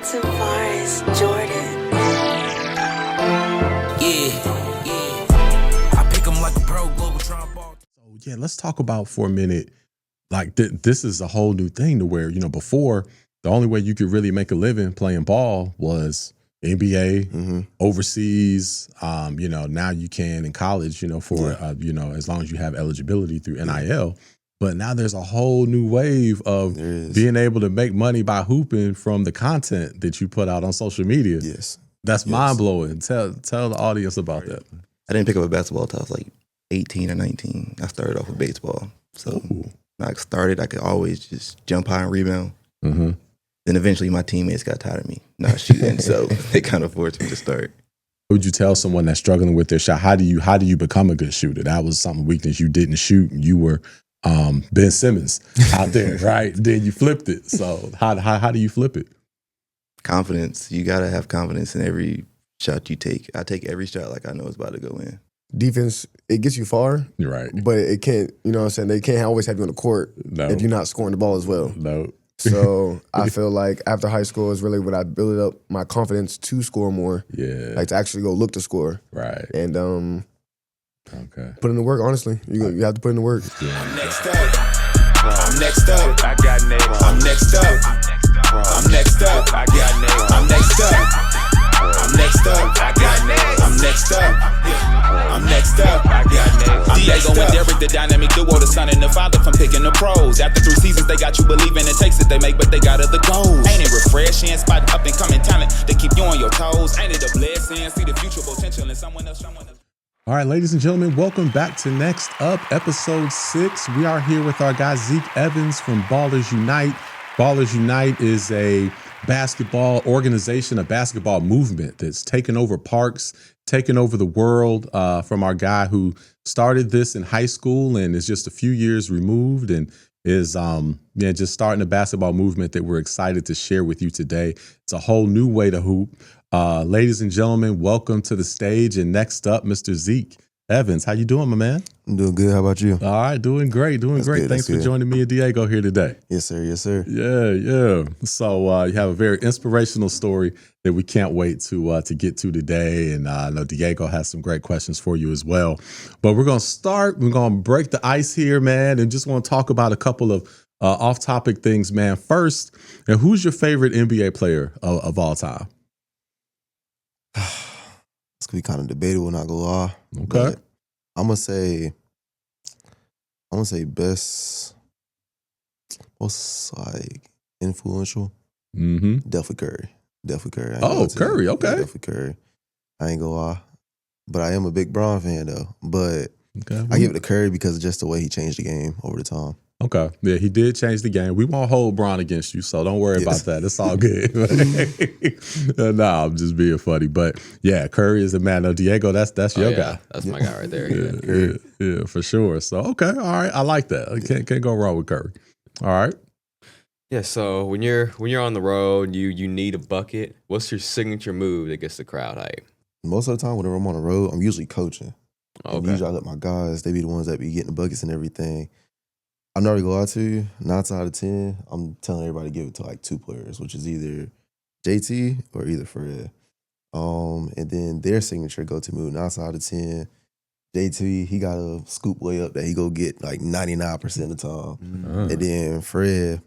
Tavares Jordan. I pick him like a pro global ball. So yeah, let's talk about for a minute. Like this is a whole new thing to where, before the only way you could really make a living playing ball was NBA, overseas. Now you can in college, for as long as you have eligibility through NIL. But now there's a whole new wave of being able to make money by hooping from the content that you put out on social media. Yes. That's mind blowing. Tell the audience about that. I didn't pick up a basketball until I was like 18 or 19. I started off with baseball. So when I started, I could always just jump high and rebound. Then eventually my teammates got tired of me not shooting, so they kind of forced me to start. Would you tell someone that's struggling with their shot, how do you become a good shooter? That was something weakness. You didn't shoot. You were Ben Simmons out there, right? Then you flipped it. So how do you flip it? Confidence. You got to have confidence in every shot you take. I take every shot like I know it's about to go in. Defense, it gets you far. You're right. But it can't, they can't always have you on the court if you're not scoring the ball as well. No. So I feel like after high school is really when I built up my confidence to score more. Yeah. Like to actually go look to score. Right. And put in the work, honestly. You have to put in the work. Yeah. I'm next up. I'm next up. I got next. I'm next up. I'm next up. I got next. I'm next up. I'm next up. I got next. I'm next up. I'm next up. I got next. Diego and Derek, the dynamic duo, the son and the father from picking the pros. After 3 seasons, they got you believing it takes it they make, but they got other goals. Ain't it refreshing? Spot up and coming talent to keep you on your toes. Ain't it a blessing? See the future potential in someone else. All right, ladies and gentlemen, welcome back to Next Up, episode 6. We are here with our guy Zeke Evans from Ballers Unite. Ballers Unite is a basketball organization, a basketball movement that's taken over parks, taken over the world, from our guy who started this in high school and is just a few years removed and is just starting a basketball movement that we're excited to share with you today. It's a whole new way to hoop. Ladies and gentlemen, welcome to the stage. And next up, Mr. Zeke Evans. How you doing, my man? I'm doing good. How about you? All right, doing great. Good, Thanks for joining me and Diego here today. Yes, sir. Yes, sir. Yeah. So you have a very inspirational story that we can't wait to get to today. And I know Diego has some great questions for you as well. But we're going to start. We're going to break the ice here, man, and just want to talk about a couple of off-topic things, man. First, and who's your favorite NBA player of all time? It's gonna be kind of debatable, not gonna lie. Okay. I'm gonna say best, most like influential. Definitely Curry. Oh, Curry. Okay. Yeah, definitely Curry. I ain't gonna lie, but I am a big Bron fan though. But I give it to Curry because of just the way he changed the game over the time. Okay. Yeah, he did change the game. We won't hold Bron against you, so don't worry about that. It's all good. No, I'm just being funny. But yeah, Curry is a man. No, Diego, that's your guy. That's my guy right there. Yeah, for sure. So, okay. All right. I like that. Can't go wrong with Curry. All right. Yeah, so when you're on the road, you need a bucket. What's your signature move that gets the crowd hype? Most of the time, whenever I'm on the road, I'm usually coaching. Okay. And usually I let my guys, they be the ones that be getting the buckets and everything. I'm not going to go out to you. 9 out of 10, I'm telling everybody to give it to like 2 players, which is either JT or either Fred. And then their signature go-to move, 9 out of 10, JT, he got a scoop layup that he go get like 99% of the time. And then Fred,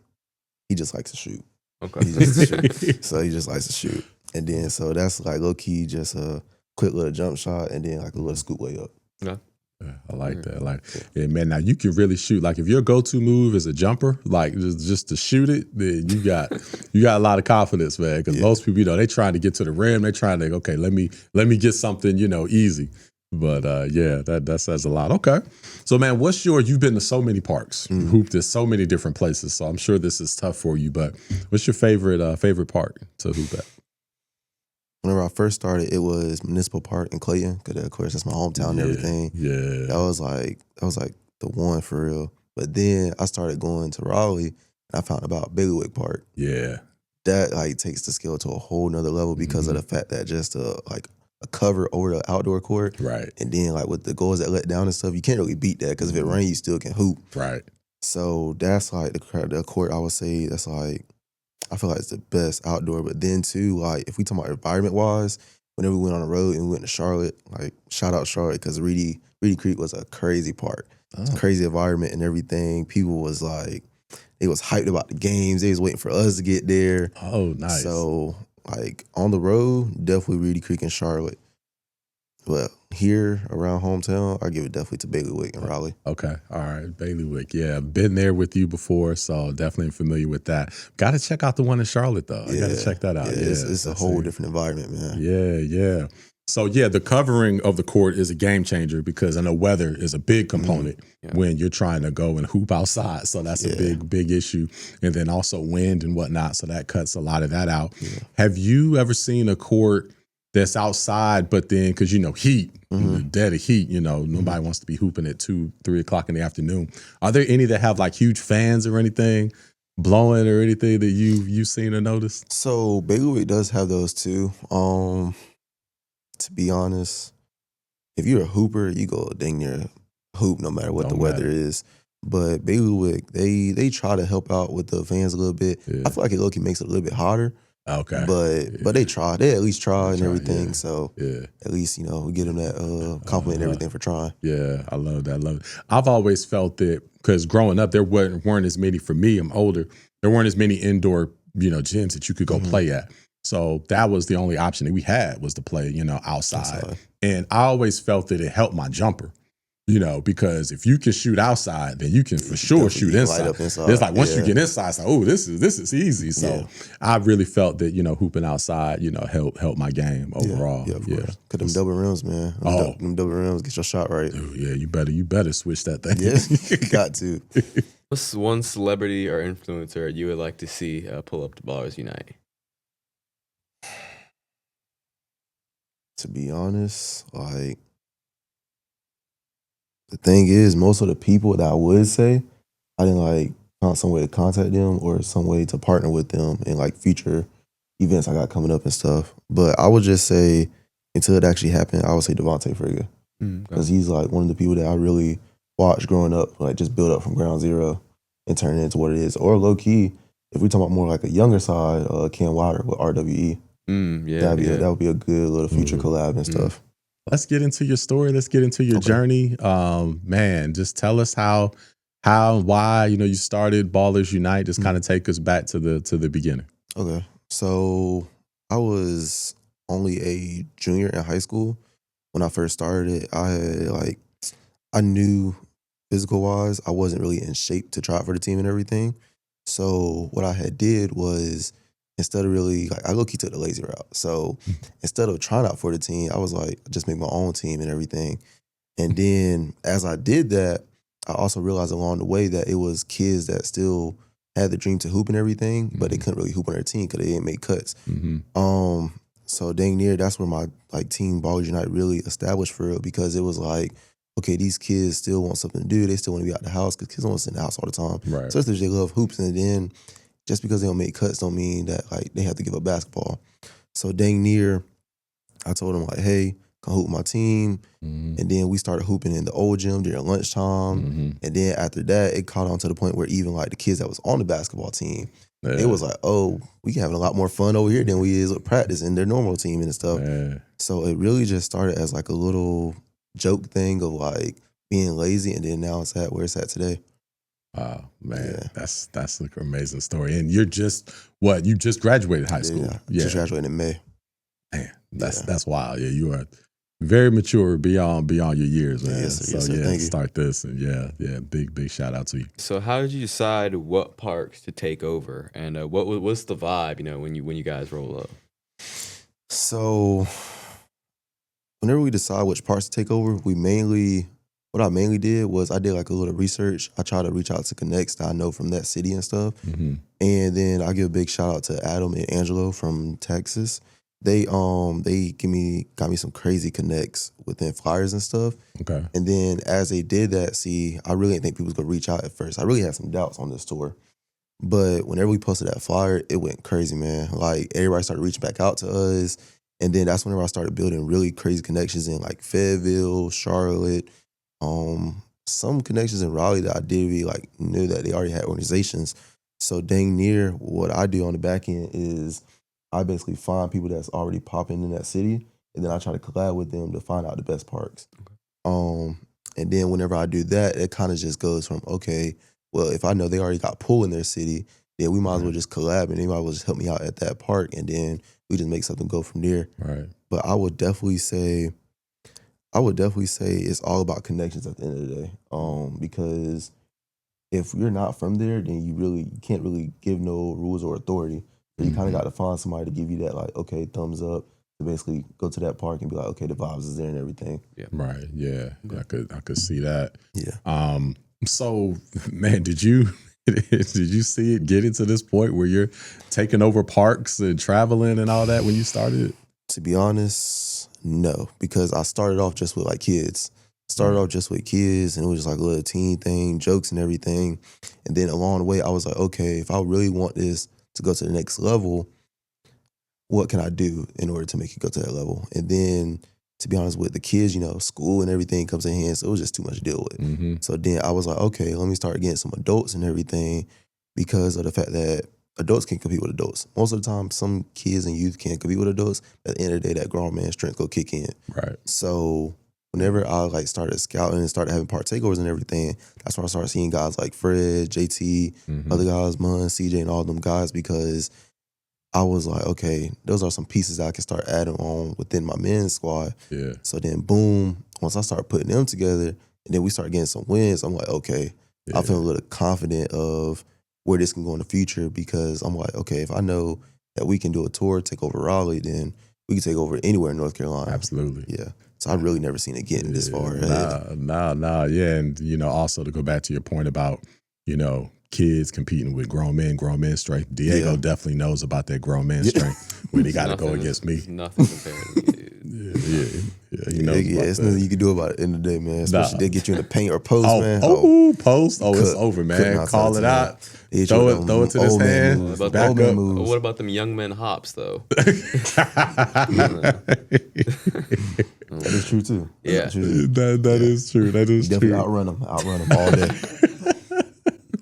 he just likes to shoot. Okay. He just likes to shoot. So he just likes to shoot. And then so that's like low-key just a quick little jump shot and then like a little scoop layup. Yeah. Yeah, I like that. Yeah, man. Now you can really shoot. Like if your go-to move is a jumper, like just to shoot it, then you got a lot of confidence, man. Because most people, they trying to get to the rim. They trying to let me get something, easy. But yeah, that says a lot. Okay, so man, you've been to so many parks, you hooped at so many different places. So I'm sure this is tough for you. But what's your favorite park to hoop at? Whenever I first started, it was Municipal Park in Clayton, because of course that's my hometown and everything. Yeah, that was like the one for real. But then I started going to Raleigh, and I found about Bailiwick Park. Yeah, that like takes the skill to a whole nother level because of the fact that just like a cover over the outdoor court, right? And then like with the goals that let down and stuff, you can't really beat that because if it rains, you still can hoop, right? So that's like the court I would say that's like I feel like it's the best outdoor. But then too, like if we talk about environment wise, whenever we went on the road and we went to Charlotte, like shout out Charlotte because Reedy Creek was a crazy park. It's a crazy environment and everything. People was like, they was hyped about the games. They was waiting for us to get there. Oh, nice. So like on the road, definitely Reedy Creek and Charlotte. But here around hometown, I give it definitely to Bailiwick and Raleigh. Okay. All right. Bailiwick. Yeah. Been there with you before, so definitely familiar with that. Got to check out the one in Charlotte, though. I got to check that out. Yeah. It's a whole different environment, man. Yeah. So, yeah, the covering of the court is a game changer because I know weather is a big component when you're trying to go and hoop outside. So that's a big issue. And then also wind and whatnot. So that cuts a lot of that out. Yeah. Have you ever seen a court that's outside, but then, because, heat, dead of heat, nobody wants to be hooping at 2, 3 o'clock in the afternoon. Are there any that have like huge fans or anything blowing or anything that you've seen or noticed? So Bailiwick does have those too. To be honest, if you're a hooper, you go dang near hoop no matter what the weather is. But Bailiwick, they try to help out with the fans a little bit. Yeah. I feel like it low-key makes it a little bit hotter. Okay. But they try. They at least try and everything. So at least, we give them that compliment and everything for trying. Yeah, I love that. I've always felt that because growing up, there weren't as many, for me, I'm older, there weren't as many indoor, gyms that you could go play at. So that was the only option that we had was to play, outside. And I always felt that it helped my jumper. Because if you can shoot outside, then you can for sure shoot inside. It's like once you get inside, it's like, oh, this is easy. So I really felt that, hooping outside, helped my game overall. Yeah, of course. Because them double rims, man. Them double rims, get your shot right. Dude, yeah, you better switch that thing. Yeah, got to. What's one celebrity or influencer you would like to see pull up the Ballers Unite? To be honest, like, the thing is, most of the people that I would say, I didn't find some way to contact them or some way to partner with them in future events I got coming up and stuff. But I would just say, until it actually happened, I would say Devontae Frigga. Because he's one of the people that I really watched growing up, just build up from ground zero and turn it into what it is. Or low key, if we talk about more a younger side, Ken Wilder with RWE. That would be a good little future collab and stuff. Let's get into your story. Let's get into your journey. Man, just tell us how and why, you started Ballers Unite. Just kind of take us back to the beginning. Okay. So I was only a junior in high school when I first started it. I had I knew physical wise, I wasn't really in shape to try out for the team and everything. So what I had did was, instead of really, I low-key took the lazy route. So instead of trying out for the team, I was just make my own team and everything. And then as I did that, I also realized along the way that it was kids that still had the dream to hoop and everything, but they couldn't really hoop on their team because they didn't make cuts. So dang near, that's where my team Ballers Unite really established for real, because it was okay, these kids still want something to do. They still want to be out the house because kids don't want to sit in the house all the time. Right. Especially if they love hoops. And then just because they don't make cuts don't mean that they have to give up basketball. So dang near, I told them hey, come hoop with my team. And then we started hooping in the old gym during lunchtime. And then after that, it caught on to the point where even the kids that was on the basketball team, it was oh, we having a lot more fun over here than we is with practice and their normal team and stuff. So it really just started as a little joke thing of being lazy, and then now it's at where it's at today. Wow, man, that's an amazing story. And you're just you just graduated high school. Just graduated in May. Man, that's wild. Yeah, you are very mature beyond your years, man. Yes, sir. So Thank you. Start this, and big shout out to you. So how did you decide what parks to take over, and what's the vibe, when you guys roll up? So whenever we decide which parts to take over, what I mainly did was I did a little research. I tried to reach out to connects that I know from that city and stuff. And then I give a big shout out to Adam and Angelo from Texas. They got me some crazy connects within flyers and stuff. Okay. And then as they did that, I really didn't think people was gonna reach out at first. I really had some doubts on this tour. But whenever we posted that flyer, it went crazy, man. Everybody started reaching back out to us. And then that's whenever I started building really crazy connections in Fayetteville, Charlotte, some connections in Raleigh that I did really knew that they already had organizations. So dang near what I do on the back end is I basically find people that's already popping in that city, and then I try to collab with them to find out the best parks. And then whenever I do that, it kind of just goes from, okay, well, if I know they already got pool in their city, then we might as well just collab, and they might as well just help me out at that park, and then we just make something go from there. Right. But I would definitely say it's all about connections at the end of the day. Because if you're not from there, then you can't really give no rules or authority. So you kind of got to find somebody to give you that, like, okay, thumbs up, to basically go to that park and be like, okay, the vibes is there and everything. Yeah. Right. Yeah. I could see that. Yeah. So, man, did you see it getting to this point where you're taking over parks and traveling and all that when you started? To be honest, no, because I started off just with like kids. And it was just like a little teen thing, jokes and everything. And then along the way, I was like, okay, if I really want this to go to the next level, what can I do in order to make it go to that level? And then, to be honest with the kids, school and everything comes in hand, so it was just too much to deal with. Mm-hmm. So then I was like, okay, let me start getting some adults and everything, because of the fact that adults can compete with adults. Most of the time, some kids and youth can't compete with adults. At the end of the day, that grown man strength go kick in. Right. So whenever I started scouting and started having part takeovers and everything, that's when I started seeing guys like Fred, JT, other guys, Mun, CJ, and all them guys, because I was like, okay, those are some pieces I can start adding on within my men's squad. Yeah. So then, boom, once I started putting them together, and then we started getting some wins, I'm like, okay, I feel a little confident of where this can go in the future, because I'm like, okay, if I know that we can do a tour, take over Raleigh, then we can take over anywhere in North Carolina. Absolutely. Yeah. So I've really never seen it getting this far ahead. Nah. Yeah. And, also to go back to your point about, kids competing with grown men strength. Diego definitely knows about that grown man strength when he got to go against me. Nothing compared to me, dude. Yeah. It's nothing you can do about it in the day, man. Especially they get you in the paint or post, man. Post. It's over, man. Call it out. Throw it to this hand. Back up. What about them young men hops, though? That is true, too. Yeah. That is true. That is definitely true. outrun them all day.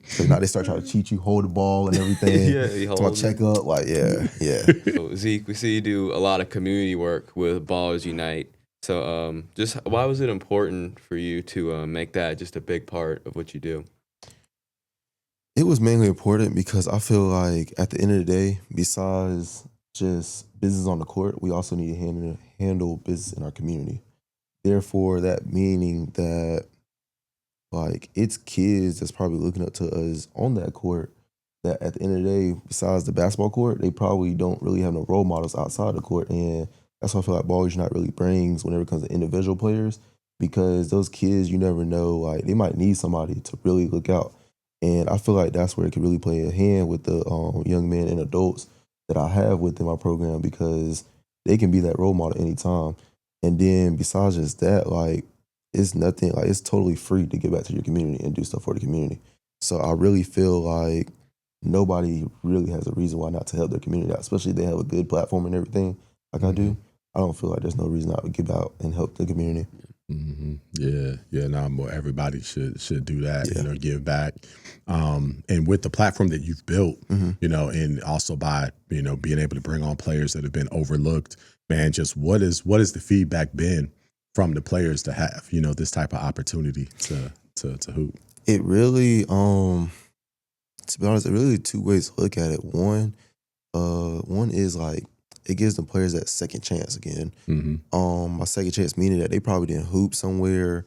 So now they start trying to cheat you, hold the ball and everything. You hold to check up, like, yeah. So, Zeke, we see you do a lot of community work with Ballers Unite. So just why was it important for you to make that just a big part of what you do? It was mainly important because I feel like at the end of the day, besides just business on the court, we also need to handle business in our community. Therefore, that meaning that, like, it's kids that's probably looking up to us on that court that at the end of the day, besides the basketball court, they probably don't really have no role models outside the court. And that's what I feel like Ballers Unite really brings whenever it comes to individual players, because those kids, you never know, like, they might need somebody to really look out. And I feel like that's where it can really play a hand with the young men and adults that I have within my program, because they can be that role model anytime. And then besides just that, like, it's nothing, like, it's totally free to get back to your community and do stuff for the community. So I really feel like nobody really has a reason why not to help their community out, especially if they have a good platform and everything like I do. I don't feel like there's no reason not to give out and help the community. Mm-hmm. Yeah. No, everybody should do that. Give back. And with the platform that you've built, and also by being able to bring on players that have been overlooked, man, just what is the feedback been from the players to have this type of opportunity to hoop? It really, to be honest, it really two ways to look at it. One is like, it gives the players that second chance again. Mm-hmm. My second chance meaning that they probably didn't hoop somewhere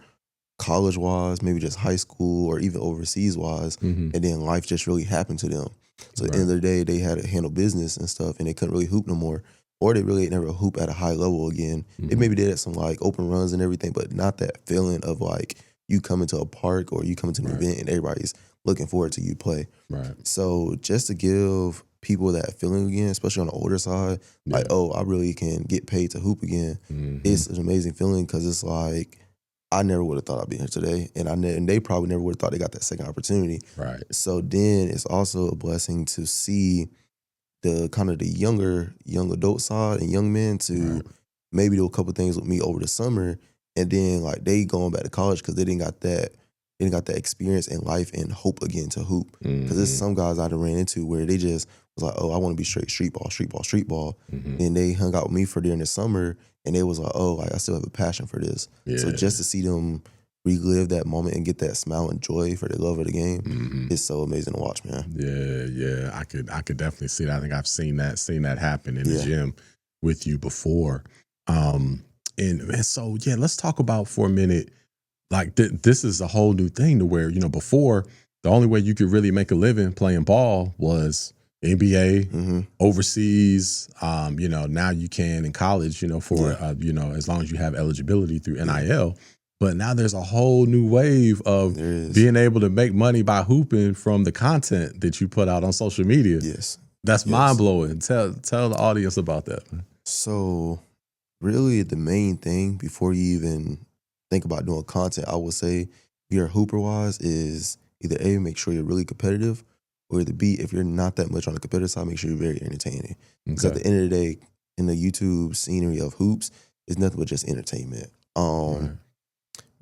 college-wise, maybe just high school or even overseas-wise, and then life just really happened to them. So at the end of the day, they had to handle business and stuff, and they couldn't really hoop no more, or they really never hoop at a high level again. They maybe did some like open runs and everything, but not that feeling of like you coming to a park or you coming to an event and everybody's looking forward to you play. Right. So just to give people that feeling again, especially on the older side, like, oh, I really can get paid to hoop again. It's an amazing feeling, because it's like, I never would have thought I'd be here today, and they probably never would have thought they got that second opportunity. Right. So then it's also a blessing to see the kind of the young adult side and young men to maybe do a couple things with me over the summer, and then like they going back to college because they didn't got that they got that experience in life and hope again to hoop. Because there's some guys I done ran into where they just was like, oh, I want to be straight streetball. And they hung out with me for during the summer, and they was like, oh, like I still have a passion for this. So just to see them relive that moment and get that smile and joy for the love of the game is so amazing to watch, man. Yeah. I could definitely see that. I think I've seen that happen in the gym with you before. And so let's talk about for a minute. Like this is a whole new thing to where, before the only way you could really make a living playing ball was NBA, overseas. Now you can in college, for as long as you have eligibility through NIL. But now there's a whole new wave of being able to make money by hooping from the content that you put out on social media. Yes. That's mind blowing. Tell the audience about that, man. So really the main thing before you even think about doing content, I would say if you're hooper wise is either A, make sure you're really competitive, or either B, if you're not that much on the competitive side, make sure you're very entertaining. Because at the end of the day, in the YouTube scenery of hoops, it's nothing but just entertainment.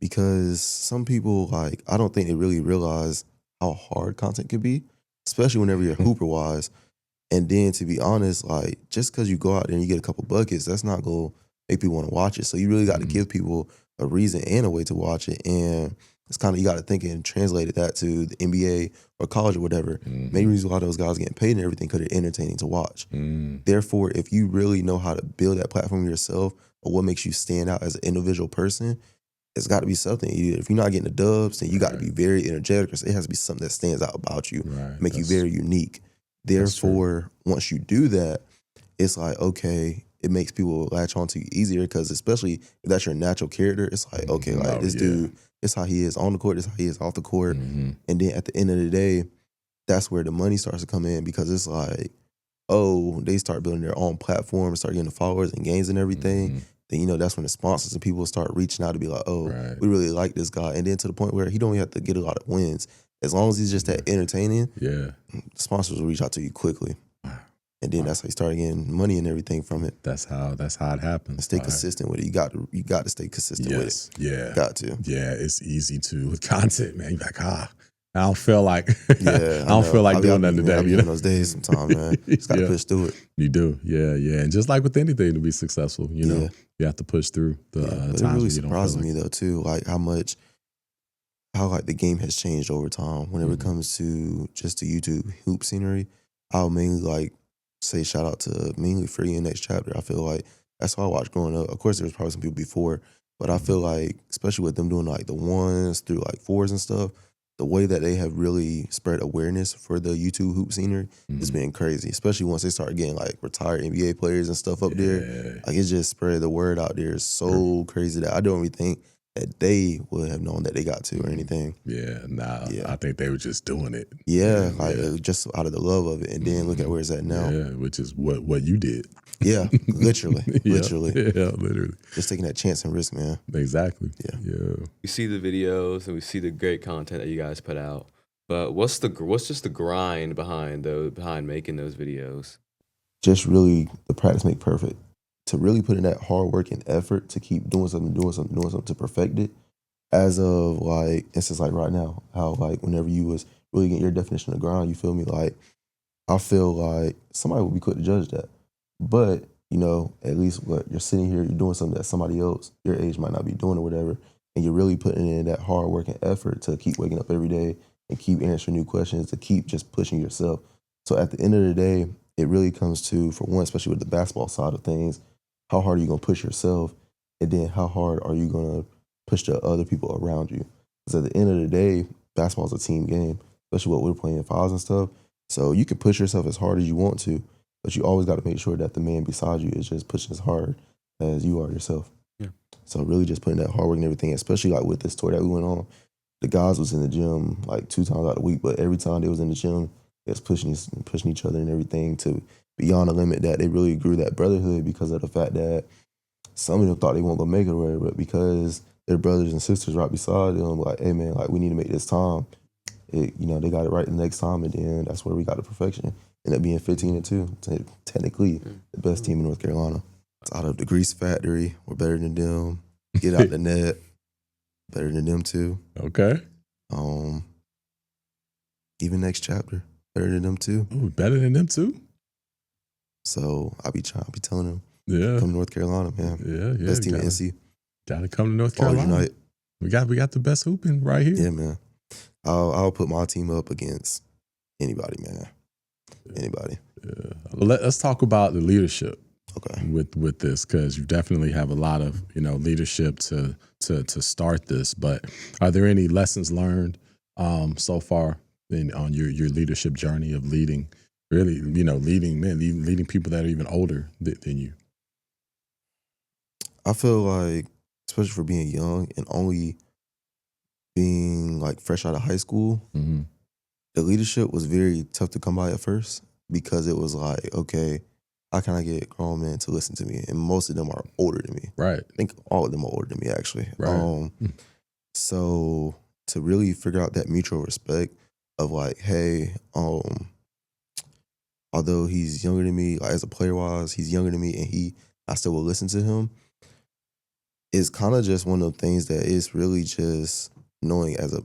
Because some people, like, I don't think they really realize how hard content can be, especially whenever you're hooper wise. And then to be honest, like, just because you go out there and you get a couple buckets, that's not going to make people want to watch it. So you really got to give people a reason and a way to watch it. And it's kind of, you got to think and translate that to the NBA or college or whatever. Main reason why those guys getting paid and everything, because they're entertaining to watch. Therefore, if you really know how to build that platform yourself, or what makes you stand out as an individual person, it's got to be something. If you're not getting the dubs, then you got to be very energetic. It has to be something that stands out about you, make you very unique. Therefore, once you do that, it's like, okay, it makes people latch on to you easier, because especially if that's your natural character, it's like, okay, like this dude, this how he is on the court, this how he is off the court. And then at the end of the day, that's where the money starts to come in, because it's like, oh, they start building their own platform, start getting the followers and gains and everything. Then, that's when the sponsors and people start reaching out to be like, oh, we really like this guy. And then to the point where he don't even have to get a lot of wins. As long as he's just that entertaining, sponsors will reach out to you quickly. And then that's how you start getting money and everything from it. That's how it happens. And stay consistent with it. You got to stay consistent with it. Yeah. Got to. Yeah, it's easy to with content, man. You're like, I don't feel like I don't feel like doing that today. I'll be in those days sometimes, man. Just gotta push through it. You do. Yeah. And just like with anything to be successful, you have to push through the times. But it really surprises me though too, like how like the game has changed over time. Whenever it comes to just the YouTube hoop scenery, I'll mainly like say shout out to mainly Free and Next Chapter. I feel like that's what I watched growing up. Of course, there was probably some people before, but I feel like, especially with them doing like the 1s through like 4s and stuff, the way that they have really spread awareness for the YouTube hoop scenery has been crazy. Especially once they start getting like retired NBA players and stuff up there. Like it just spread the word out there. It's so crazy that I don't really think that they would have known that they got to or anything. I think they were just doing it. Just out of the love of it. And then look at where it's at now. Which is what you did. Yeah, literally. Literally. Yeah, literally. Just taking that chance and risk, man. Exactly. Yeah. We see the videos and we see the great content that you guys put out. But what's just the grind behind making those videos? Just really the practice make perfect. To really put in that hard work and effort to keep doing something to perfect it. As of like, it's just like right now, how like whenever you was really getting your definition of grind, you feel me? Like, I feel like somebody would be quick to judge that. But, at least you're sitting here, you're doing something that somebody else your age might not be doing or whatever, and you're really putting in that hard work and effort to keep waking up every day and keep answering new questions, to keep just pushing yourself. So at the end of the day, it really comes to, for one, especially with the basketball side of things, how hard are you going to push yourself? And then how hard are you going to push the other people around you? Because at the end of the day, basketball is a team game, especially what we're playing in files and stuff. So you can push yourself as hard as you want to, but you always got to make sure that the man beside you is just pushing as hard as you are yourself. Yeah. So really just putting that hard work and everything, especially like with this tour that we went on, the guys was in the gym like 2 times out of the week, but every time they was in the gym, they was pushing each other and everything to beyond the limit that they really grew that brotherhood, because of the fact that some of them thought they weren't going to make it or whatever, but because their brothers and sisters right beside them, like, hey man, like we need to make this time. They got it right the next time, and then that's where we got the perfection. Ended up being 15-2, technically the best team in North Carolina. It's out of the grease factory. We're better than them. Get out the net. Better than them too. Okay. Even next chapter, better than them too. Ooh, better than them too. So I'll be telling them, Yeah, come to North Carolina, man. yeah. Best team in NC. Gotta come to North Ballers Carolina. Unite. We got the best hooping right here. Yeah, man. I'll put my team up against anybody, man. Anybody. Yeah. Let's talk about the leadership. Okay. With this, because you definitely have a lot of leadership to start this. But are there any lessons learned so far on your leadership journey of leading? Really, leading people that are even older than you. I feel like, especially for being young and only being like fresh out of high school, the leadership was very tough to come by at first because it was like, okay, how can I get grown men to listen to me? And most of them are older than me. Right. I think all of them are older than me, actually. Right. So to really figure out that mutual respect of like, hey, although he's younger than me, like as a player-wise, he's younger than me, and I still will listen to him. It's kind of just one of the things that is really just knowing as a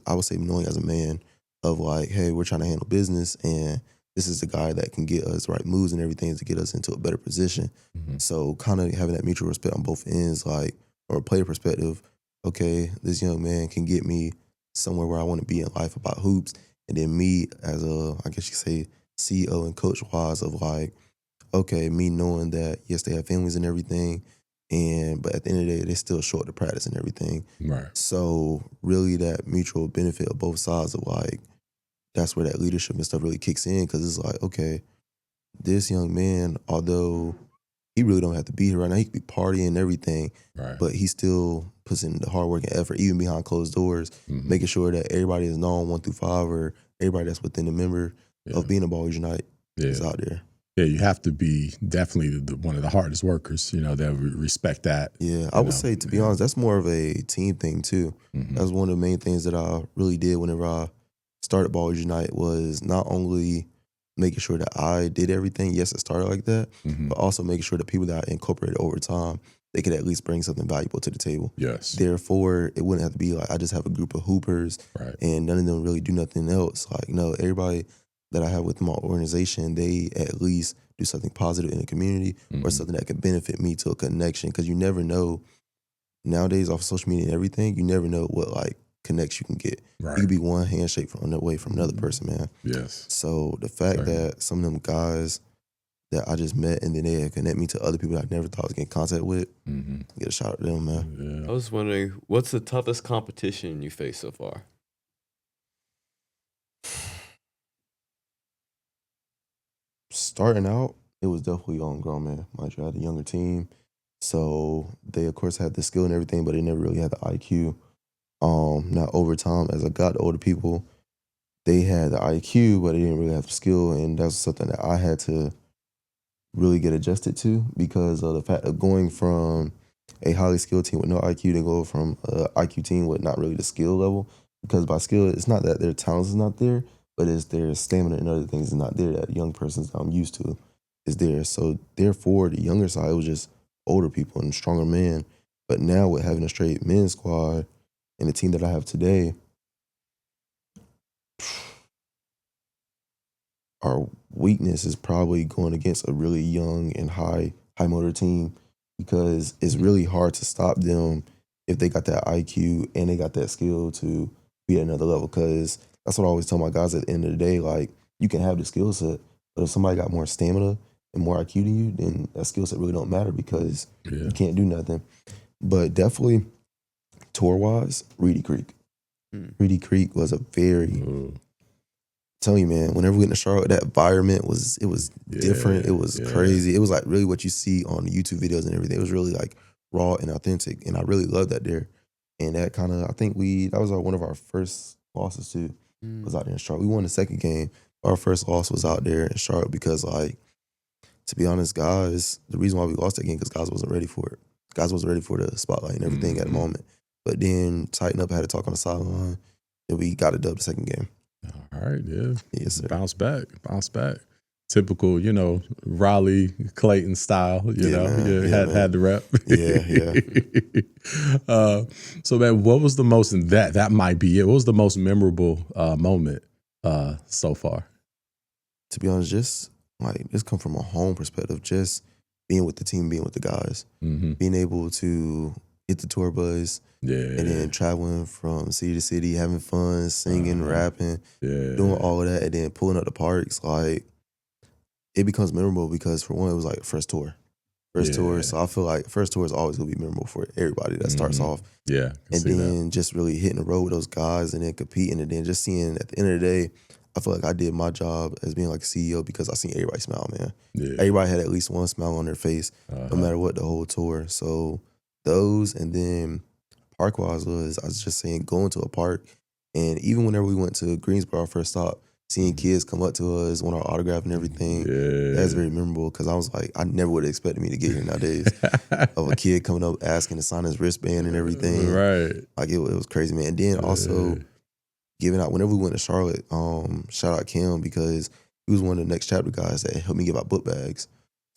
man of like, hey, we're trying to handle business, and this is the guy that can get us right moves and everything to get us into a better position. So kind of having that mutual respect on both ends, like from a player perspective, okay, this young man can get me somewhere where I want to be in life about hoops. And then me as I guess you say, CEO and coach wise of like, okay, me knowing that, yes, they have families and everything, but at the end of the day, they still show up to practice and everything. Right. So really that mutual benefit of both sides of like, that's where that leadership and stuff really kicks in, because it's like, okay, this young man, although he really don't have to be here right now, he could be partying and everything, Right. but he still puts in the hard work and effort, even behind closed doors, making sure that everybody is known 1 through 5, or everybody that's within the member of being a Ballers Unite is out there. Yeah, you have to be definitely one of the hardest workers, that respect that. Yeah, I would say, to be honest, that's more of a team thing too. That's one of the main things that I really did whenever I started Ballers Unite, was not only making sure that I did everything, yes, it started like that, but also making sure that people that I incorporated over time, they could at least bring something valuable to the table. Yes. Therefore, it wouldn't have to be like I just have a group of hoopers and none of them really do nothing else. Like, no, everybody that I have with my organization, they at least do something positive in the community or something that can benefit me to a connection. Because you never know, nowadays off social media and everything, you never know what like connects you can get. Right. You could be one handshake away from another person, man. Yes. So the fact that some of them guys that I just met and then they connect me to other people that I never thought I was getting in contact with, get a shout out to them, man. I was wondering, what's the toughest competition you faced so far? Starting out, it was definitely on grown man. Mind you, I had a younger team, so they of course had the skill and everything, but they never really had the IQ. Now over time, as I got to older people, they had the IQ, but they didn't really have the skill, and that's something that I had to really get adjusted to, because of the fact of going from a highly skilled team with no IQ to go from an IQ team with not really the skill level. Because by skill, it's not that their talent is not there, but it's their stamina and other things is not there that young persons that I'm used to is there. So therefore, the younger side, it was just older people and stronger men. But now with having a straight men's squad and the team that I have today, our weakness is probably going against a really young and high motor team, because it's really hard to stop them if they got that IQ and they got that skill to be at another level. Because that's what I always tell my guys at the end of the day, like, you can have the skill set, but if somebody got more stamina and more IQ than you, then that skill set really don't matter, because you can't do nothing. But definitely, tour-wise, Reedy Creek. Reedy Creek was a very... Tell you, man, whenever we went to Charlotte, that environment was different. It was crazy. It was like really what you see on the YouTube videos and everything. It was really like raw and authentic, and I really loved that there. And that kind of, I think that was one of our first losses too, was out there in Charlotte. We won the second game. Our first loss was out there in Charlotte because, like, to be honest, guys, the reason why we lost that game because guys wasn't ready for it. Guys wasn't ready for the spotlight and everything at the moment. But then Tighten Up had to talk on the sideline, and we got a dub the second game. All right, Yes, sir. Bounce back. typical, Raleigh Clayton style, had the rep. So man, what was the most, and that might be it, what was the most memorable moment so far? To be honest, just like this come from a home perspective, just being with the team, being with the guys, being able to get the tour buzz, and then traveling from city to city, having fun, singing, rapping, doing all of that, and then pulling up the parks, like it becomes memorable because for one, it was like first tour. So I feel like first tour is always gonna be memorable for everybody that starts off. Yeah, and then just really hitting the road with those guys and then competing, and then just seeing at the end of the day, I feel like I did my job as being like a CEO because I seen everybody smile, man. Everybody had at least one smile on their face, no matter what, the whole tour. So those, and then park-wise I was just saying going to a park, and even whenever we went to Greensboro, our first stop, seeing kids come up to us, want our autograph and everything, that's very memorable because I was like, I never would have expected me to get here nowadays. Of a kid coming up asking to sign his wristband and everything. Right. Like it was crazy, man. And then also giving out, whenever we went to Charlotte, shout out Kim because he was one of the Next Chapter guys that helped me give out book bags.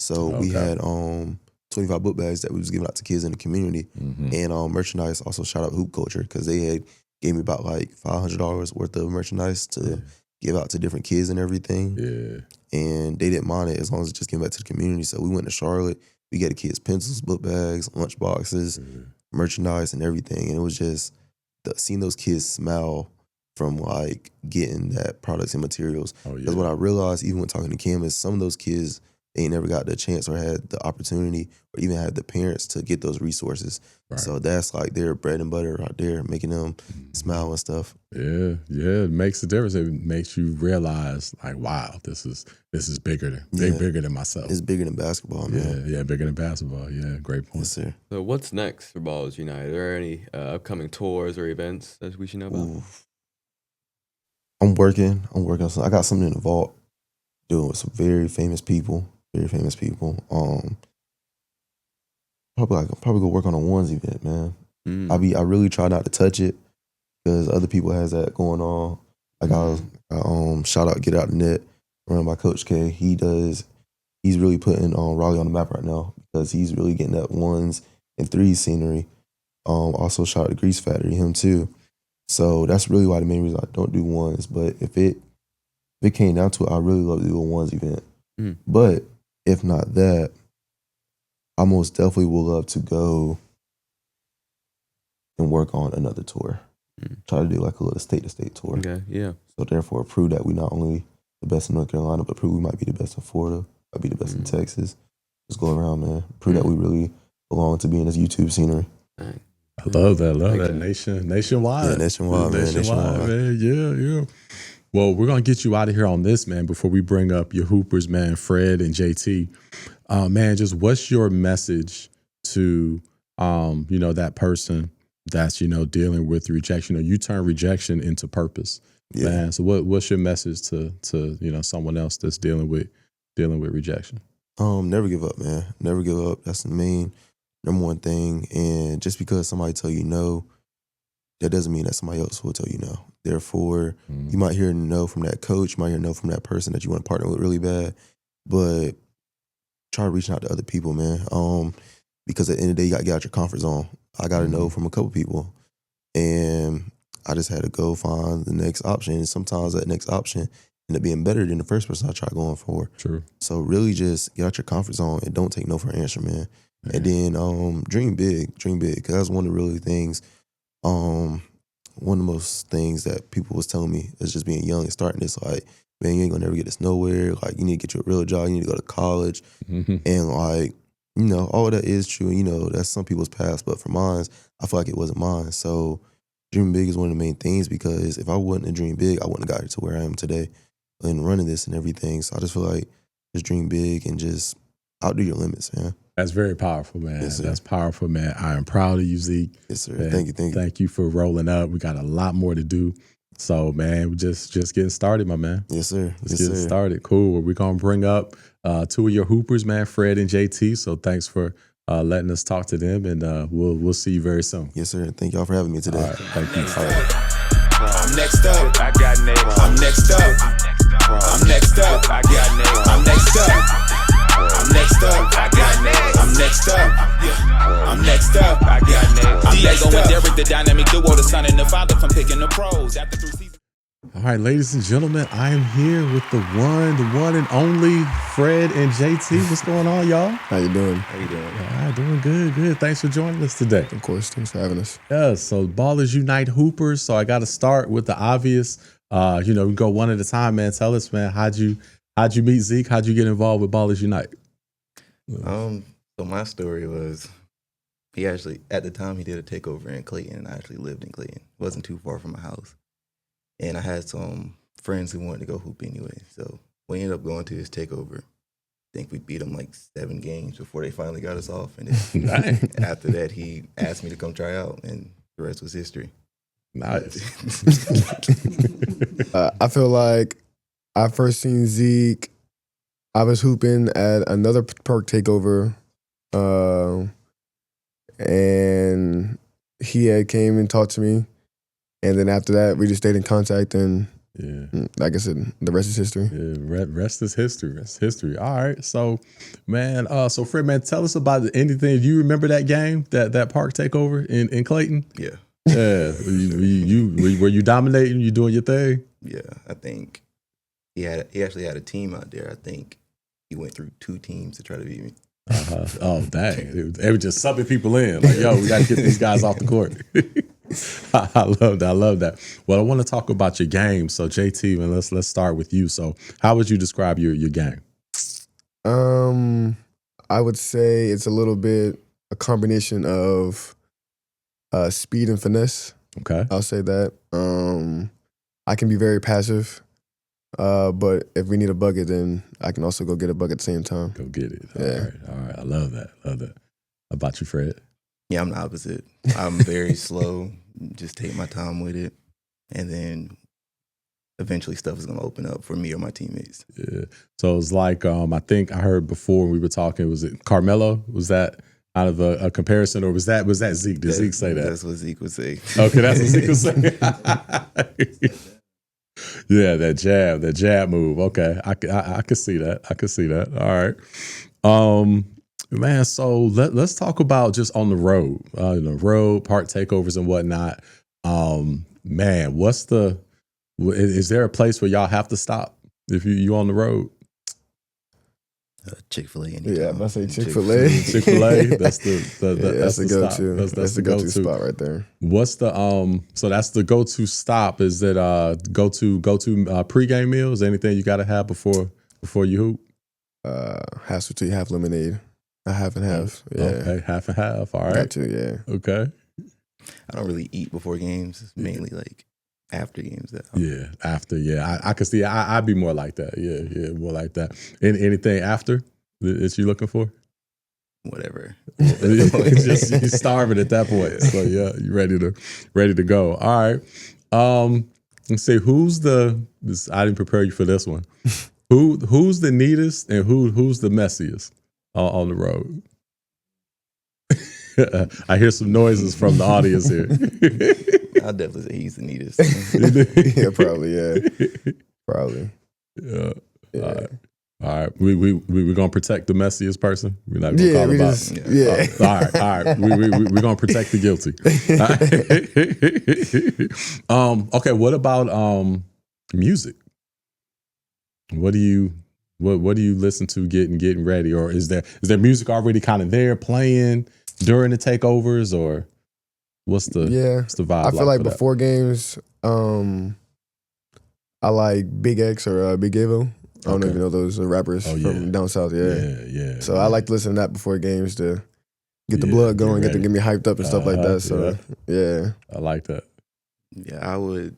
So we had 25 book bags that we was giving out to kids in the community. And merchandise, also shout out Hoop Culture because they had gave me about like $500 worth of merchandise to give out to different kids and everything. And they didn't mind it as long as it just came back to the community. So we went to Charlotte. We got the kids pencils, book bags, lunch boxes, merchandise, and everything. And it was just seeing those kids smile from like getting that products and materials. Because what I realized, even when talking to Kim, is some of those kids, they ain't never got the chance or had the opportunity or even had the parents to get those resources. So that's like their bread and butter right there, making them smile and stuff. Yeah, it makes a difference. It makes you realize, like, wow, this is bigger than myself. It's bigger than basketball, man. Yeah, bigger than basketball. Yeah, great point. Yes, sir. So what's next for Ballers United? Are there any upcoming tours or events that we should know about? I'm working on something. I got something in the vault doing with some very famous people. Probably go work on a ones event, man. I really try not to touch it because other people has that going on. Like I shout out Get Out the Net, run by Coach K. He's really putting Raleigh on the map right now because he's really getting that ones and threes scenery. Also shout out to Grease Factory, him too. So that's really why the main reason I don't do ones. But if it came down to it, I really love to do a ones event. But if not that, I most definitely would love to go and work on another tour. Try to do like a little state-to-state tour. Okay, yeah. So therefore prove that we not only the best in North Carolina, but prove we might be the best in Florida, might be the best in Texas. Just go around, man. Prove that we really belong to be in this YouTube scenery. I love that. Nationwide. Yeah, nationwide, man. Yeah. Well, we're going to get you out of here on this, man, before we bring up your Hoopers, man, Fred and JT. Man, just what's your message to, that person that's, dealing with rejection? You turn rejection into purpose, man. So what's your message to someone else that's dealing with rejection? Never give up, man. Never give up. That's the number one thing. And just because somebody tell you no, that doesn't mean that somebody else will tell you no. Therefore, you might hear no from that coach, you might hear no from that person that you want to partner with really bad, but try reaching out to other people, man. Because at the end of the day, you got to get out your comfort zone. I got to know from a couple people, and I just had to go find the next option. And sometimes that next option ended up being better than the first person I tried going for. True. So really just get out your comfort zone and don't take no for an answer, man. And then dream big, because that's one of the really things. One of the most things that people was telling me is just being young and starting this, like, man, you ain't gonna never get this nowhere. Like, you need to get you a real job. You need to go to college. And like, all of that is true. That's some people's past, but for mine, I feel like it wasn't mine. So dreaming big is one of the main things because if I wouldn't have dreamed big, I wouldn't have got to where I am today and running this and everything. So I just feel like just dream big and just outdo your limits, man. That's very powerful, man. Yes, sir. That's powerful, man. I am proud of you, Zeke. Yes, sir. Man, Thank you. Thank you for rolling up. We got a lot more to do. So, man, we're just getting started, my man. Yes, sir. Let's get started. Cool. Well, we're going to bring up two of your Hoopers, man, Fred and JT. So thanks for letting us talk to them, and we'll see you very soon. Yes, sir. Thank y'all for having me today. All right. Thank you. All right. I'm next up. I got neighbors. I'm next up. I'm next up. I got neighbors. I'm next up. I'm next up. I got next. I'm next up. I'm next up. I got next. Diego and Derek, the dynamic duo, the son and the father from picking the pros. After 3 seasons. All right, ladies and gentlemen, I am here with the one and only Fred and JT. What's going on, y'all? How you doing? How you doing? All right, doing good. Thanks for joining us today. Of course, thanks for having us. Yeah, so Ballers Unite Hoopers. So I got to start with the obvious. We go one at a time, man. Tell us, man, how'd you meet Zeke? How'd you get involved with Ballers Unite? So my story was, he actually, at the time, he did a takeover in Clayton, and I actually lived in Clayton. It wasn't too far from my house. And I had some friends who wanted to go hoop anyway. So we ended up going to his takeover. I think we beat him like 7 games before they finally got us off. And then after that, he asked me to come try out, and the rest was history. Nice. I feel like I first seen Zeke. I was hooping at another park takeover, and he had came and talked to me. And then after that, we just stayed in contact, and like I said, the rest is history. Yeah, rest is history. Rest is history. All right. So, man, so Fred, man, tell us about anything. Do you remember that game, that park takeover in Clayton? Yeah. Yeah. Were you dominating? You doing your thing? Yeah, I think he actually had a team out there. I think he went through 2 teams to try to beat me. Oh, dang. They were just subbing people in. Like, yo, we got to get these guys off the court. I love that. Well, I want to talk about your game. So, JT, man, let's start with you. So, how would you describe your game? I would say it's a little bit a combination of speed and finesse. Okay. I'll say that. I can be very passive, but if we need a bucket, then I can also go get a bucket at the same time. Go get it. Yeah. All right. I love that. How about you, Fred? Yeah, I'm the opposite. I'm very slow, just take my time with it, and then eventually stuff is going to open up for me or my teammates. Yeah. So it's like, I think I heard before when we were talking, was it Carmelo? Was that out of a comparison, or was that Zeke? Did Zeke say that? That's what Zeke would say. Okay, that's what Zeke was saying. Yeah, that jab move. Okay, I can see that. All right. Man, so let's talk about just on the road, park takeovers and whatnot. Man, is there a place where y'all have to stop if you on the road? Chick-fil-A. Yeah, I'm about to say Chick-fil-A. Chick-fil-A, that's the that's the go-to. That's That's the go-to spot right there. What's the so that's the go-to stop? Is it go-to pregame meals? Anything you got to have before you hoop? Half sweet tea, half lemonade. A half and half. Yeah. Okay, half and half. All right. Got to, yeah. Okay. I don't really eat before games. It's mainly like after games. After. Yeah, I can see. I'd be more like that. Yeah, more like that. Anything after that you looking for? Whatever. Just you starving at that point. So yeah, you ready to go. All right. Let's see I didn't prepare you for this one. Who's the neatest and who's the messiest on the road? I hear some noises from the audience here. I'll definitely say he's the neatest. Yeah, probably. Yeah, probably. Yeah. All right. We're gonna protect the messiest person. We're not gonna call him out. All right. We're gonna protect the guilty. Okay. What about music? What do you listen to getting ready, or is there music already kind of there playing during the takeovers, or what's the vibe? I feel like before games, I like Big X or Big Evo. I don't even know those rappers from down south. Yeah. So I like to listen to that before games to get the blood going, get me hyped up and stuff like that. So yeah, I like that. Yeah, I would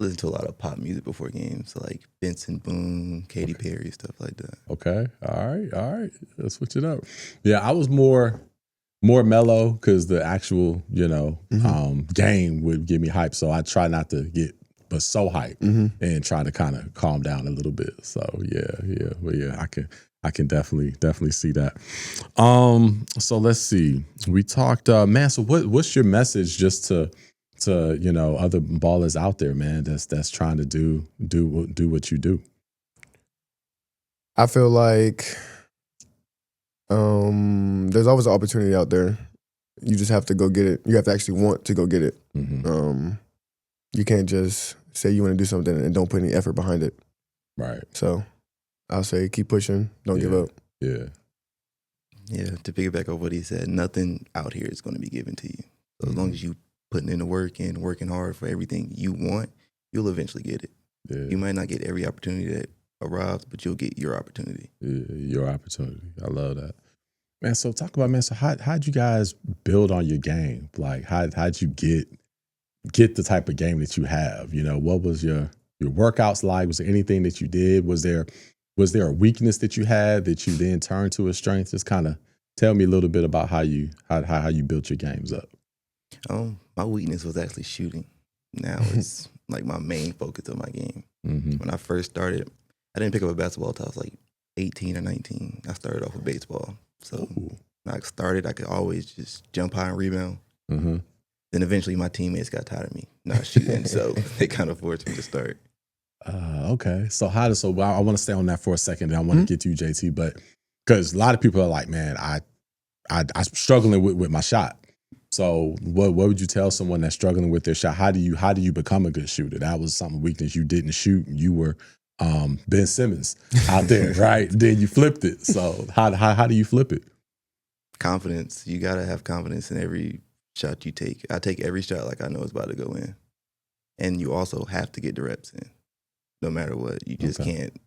listen to a lot of pop music before games, like Benson Boone, Katy Perry, stuff like that. Okay, all right. Let's switch it up. Yeah, I was more mellow because the actual game would get me hyped. So I try not to get so hyped and try to kind of calm down a little bit. So yeah, I can definitely see that. So let's see. We talked, man. So what's your message just to other ballers out there, man, that's trying to do what you do? I feel like there's always an opportunity out there. You just have to go get it. You have to actually want to go get it. Mm-hmm. You can't just say you want to do something and don't put any effort behind it. Right. So I'll say keep pushing. Don't give up. Yeah. Yeah, to piggyback off what he said, nothing out here is going to be given to you. So as long as you putting in the work and working hard for everything you want, you'll eventually get it. Yeah. You might not get every opportunity that arrives, but you'll get your opportunity. Yeah, your opportunity. I love that. Man, so talk about, man, so how'd you guys build on your game? Like, how'd you get the type of game that you have? You know, what was your workouts like? Was there anything that you did? Was there a weakness that you had that you then turned to a strength? Just kind of tell me a little bit about how you built your games up. My weakness was actually shooting. Now it's like my main focus of my game. Mm-hmm. When I first started, I didn't pick up a basketball until I was like 18 or 19. I started off with baseball. So when I started, I could always just jump high and rebound. Mm-hmm. Then eventually my teammates got tired of me not shooting, so they kind of forced me to start. Okay. So I want to stay on that for a second, and I want to get to you, JT, but because a lot of people are like, man, I'm struggling with my shot. So what would you tell someone that's struggling with their shot? How do you become a good shooter? That was something weakness. You didn't shoot. You were Ben Simmons out there, right? Then you flipped it. So how do you flip it? Confidence. You got to have confidence in every shot you take. I take every shot like I know it's about to go in. And you also have to get the reps in, no matter what. You just can't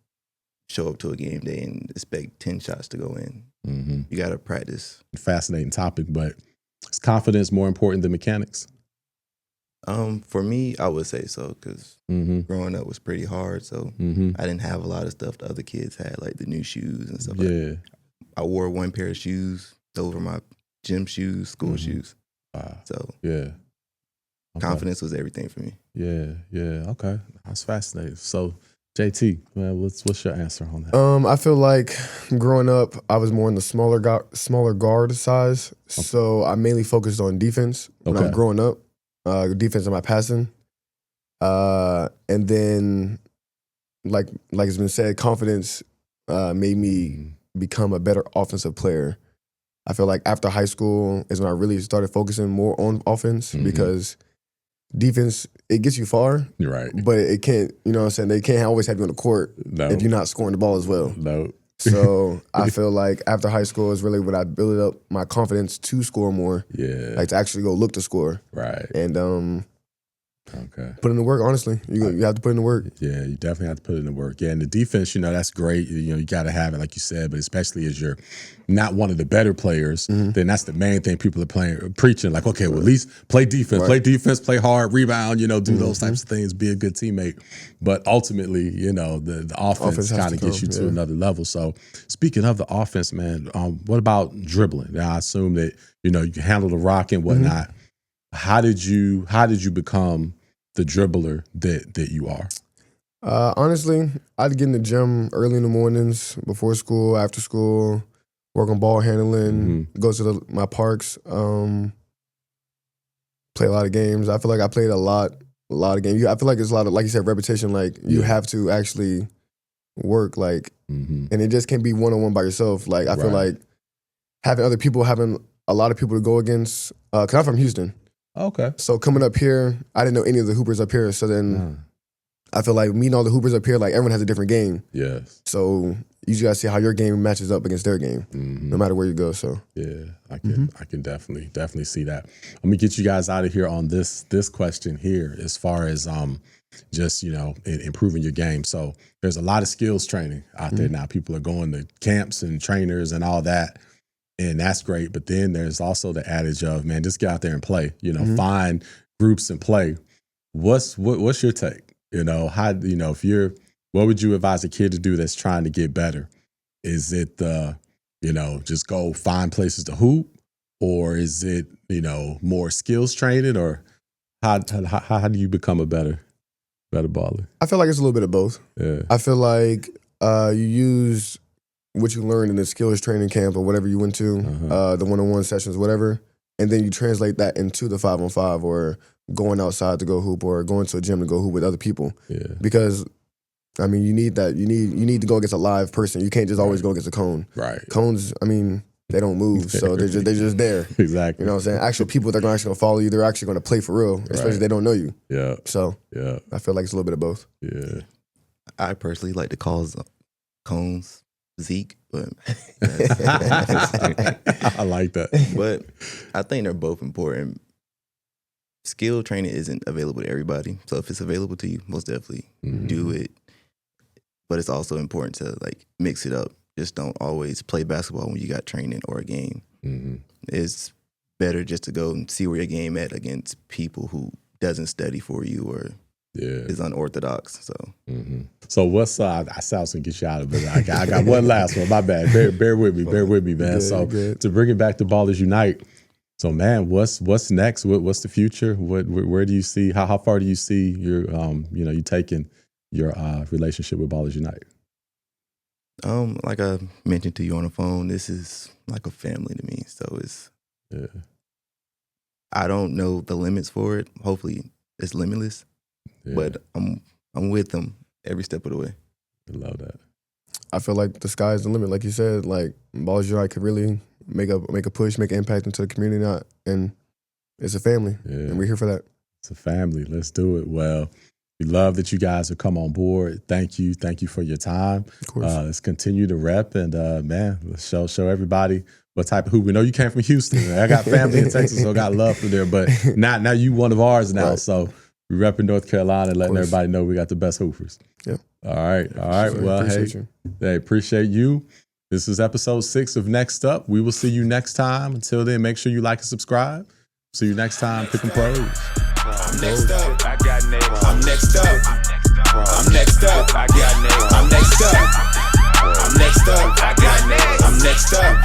show up to a game day and expect 10 shots to go in. Mm-hmm. You got to practice. Fascinating topic, but is confidence more important than mechanics? For me, I would say so, because growing up was pretty hard. So I didn't have a lot of stuff the other kids had, like the new shoes and stuff like that. I wore one pair of shoes. Those were my gym shoes, school shoes. Wow. So confidence was everything for me. Yeah. Okay. That's fascinating. So JT, man, what's your answer on that? I feel like growing up, I was more in the smaller guard size. So I mainly focused on defense when I was growing up. Defense and my passing. And then, like it's been said, confidence made me become a better offensive player. I feel like after high school is when I really started focusing more on offense because defense, it gets you far. You're right. But it can't, you know what I'm saying? They can't always have you on the court if you're not scoring the ball as well. No. So I feel like after high school is really when I built up my confidence to score more. Yeah. Like to actually go look to score. Right. And put in the work, honestly. You have to put in the work. Yeah, you definitely have to put in the work. Yeah, and the defense, that's great. You got to have it, like you said, but especially as you're not one of the better players, then that's the main thing people are preaching. Like, okay, well, at least play defense, play hard, rebound, do those types of things, be a good teammate. But ultimately, the offense kind of gets you to another level. So speaking of the offense, man, what about dribbling? Now, I assume that, you can handle the rock and whatnot. How did you become the dribbler that you are? Honestly, I'd get in the gym early in the mornings, before school, after school, work on ball handling, go to my parks, play a lot of games. I feel like I played a lot of games. I feel like it's a lot of, like you said, repetition. Like you have to actually work, and it just can't be one-on-one by yourself. Like I feel like having a lot of people to go against. Cause I'm from Houston. Okay. So coming up here, I didn't know any of the hoopers up here. So then I feel like meeting all the hoopers up here, like everyone has a different game. Yes. So you just gotta see how your game matches up against their game, no matter where you go. So yeah, I can definitely see that. Let me get you guys out of here on this question here, as far as just improving your game. So there's a lot of skills training out there now. People are going to camps and trainers and all that. And that's great, but then there's also the adage of, man, just get out there and play. Find groups and play. What's your take? What would you advise a kid to do that's trying to get better? Is it just go find places to hoop, or is it more skills training, or how do you become a better baller? I feel like it's a little bit of both. Yeah. I feel like you use what you learned in the skills training camp or whatever you went to, the one-on-one sessions, whatever, and then you translate that into the 5-on-5 or going outside to go hoop or going to a gym to go hoop with other people. Yeah. Because I mean, you need that. You need to go against a live person. You can't just always go against a cone. Right. Cones, I mean, they don't move, so they're just there. Exactly. You know what I'm saying? Actual people that are actually gonna follow you, they're actually gonna play for real, especially if they don't know you. Yeah. So Yeah. I feel like it's a little bit of both. Yeah. I personally like to call cones Zeke, but I like that. but I think they're both important. Skill training isn't available to everybody, so if it's available to you, most definitely do it. But it's also important to like mix it up. Just don't always play basketball when you got training or a game. It's better just to go and see where your game at against people who doesn't study for you or is unorthodox. So, so what's I said I was gonna get you out of it. I got one last one. My bad. Bear with me, man. Good. To bring it back to Ballers Unite. So, man, what's next? What's the future? Where do you see? How far do you see your you taking your relationship with Ballers Unite? Like I mentioned to you on the phone, this is like a family to me. So it's I don't know the limits for it. Hopefully, it's limitless. But I'm with them every step of the way. I love that. I feel like the sky's the limit. Like you said, like Ballers Unite could really make a push, make an impact into the community, and it's a family, and we're here for that. It's a family. Let's do it. Well, we love that you guys have come on board. Thank you for your time. Of course. Let's continue to rep, and man, let's show everybody what type of hoop. We know you came from Houston. I got family in Texas, so I got love for there. But now you one of ours now, so we rep in North Carolina, letting everybody know we got the best hoopers. Yeah. All right. Well, appreciate you. Hey, appreciate you. This is episode 6 of Next Up. We will see you next time. Until then, make sure you like and subscribe. See you next time. Pick 'em pros. I'm next up. I got next. I'm next up. I'm next up. I got next. I'm next up. I'm next up. I got next. I'm next up.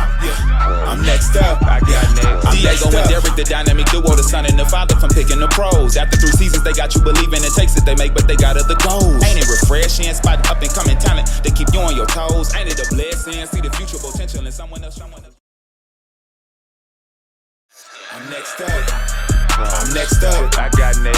I'm next up. I got next. Diego and Derek, the dynamic duo, the son and the father from picking the pros. After 3 seasons, they got you believing it takes it they make, but they got other goals. Ain't it refreshing? Spot up and coming talent they keep you on your toes. Ain't it a blessing? See the future potential in someone else. I'm next up. I'm next up. I got next.